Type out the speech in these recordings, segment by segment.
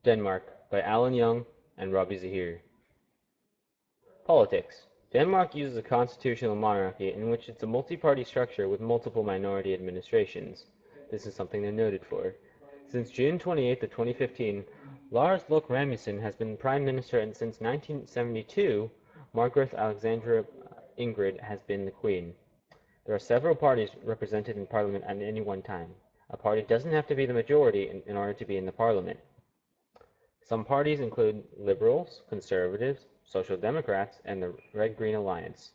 Denmark by Alan Young and Robbie Zahir. Politics. Denmark uses a constitutional monarchy in which it's a multi-party structure with multiple minority administrations. This is something they're noted for. Since June 28th of 2015, Lars Løkke Rasmussen has been prime minister, and since 1972, Margrethe Alexandra Ingrid has been the queen. There are several parties represented in parliament at any one time. A party doesn't have to be the majority in order to be in the parliament. Some parties include Liberals, Conservatives, Social Democrats, and the Red-Green Alliance.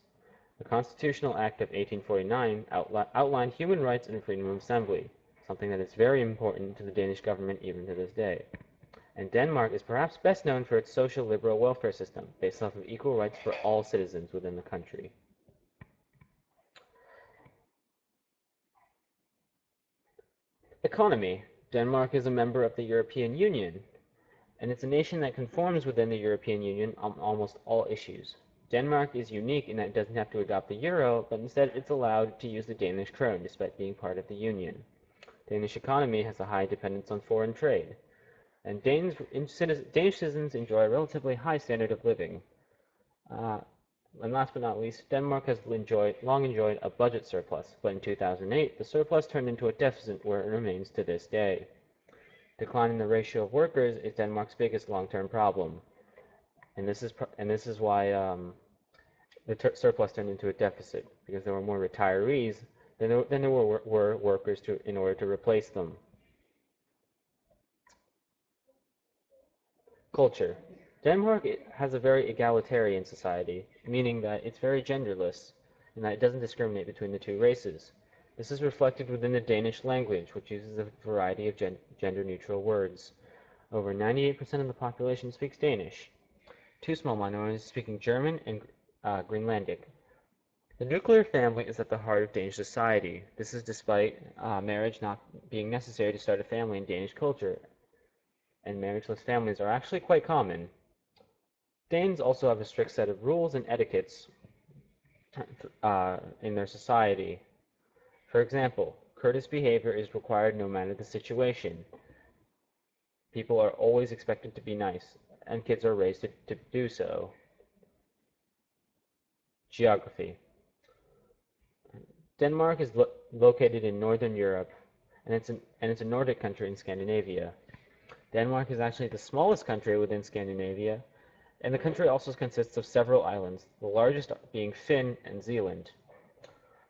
The Constitutional Act of 1849 outlined human rights and freedom of assembly, something that is very important to the Danish government even to this day. And Denmark is perhaps best known for its social liberal welfare system, based off of equal rights for all citizens within the country. Economy. Denmark is a member of the European Union, and it's a nation that conforms within the European Union on almost all issues. Denmark is unique in that it doesn't have to adopt the euro, but instead it's allowed to use the Danish krone despite being part of the Union. Danish economy has a high dependence on foreign trade, and Danish citizens enjoy a relatively high standard of living. And last but not least, Denmark has long enjoyed a budget surplus, but in 2008, the surplus turned into a deficit where it remains to this day. Decline in the ratio of workers is Denmark's biggest long-term problem, and this is why the surplus turned into a deficit, because there were more retirees than there were workers in order to replace them. Culture. Denmark has a very egalitarian society, meaning that it's very genderless, and that it doesn't discriminate between the two races. This is reflected within the Danish language, which uses a variety of gender-neutral words. Over 98% of the population speaks Danish. Two small minorities speaking German and Greenlandic. The nuclear family is at the heart of Danish society. This is despite marriage not being necessary to start a family in Danish culture, and marriageless families are actually quite common. Danes also have a strict set of rules and etiquettes in their society. For example, courteous behavior is required no matter the situation. People are always expected to be nice, and kids are raised to do so. Geography. Denmark is located in Northern Europe, and it's a Nordic country in Scandinavia. Denmark is actually the smallest country within Scandinavia, and the country also consists of several islands, the largest being Fyn and Zealand.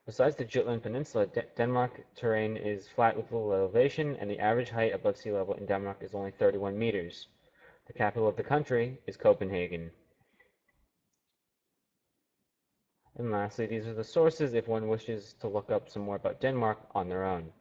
Besides the Jutland Peninsula, Denmark terrain is flat with little elevation, and the average height above sea level in Denmark is only 31 meters. The capital of the country is Copenhagen. And lastly, these are the sources if one wishes to look up some more about Denmark on their own.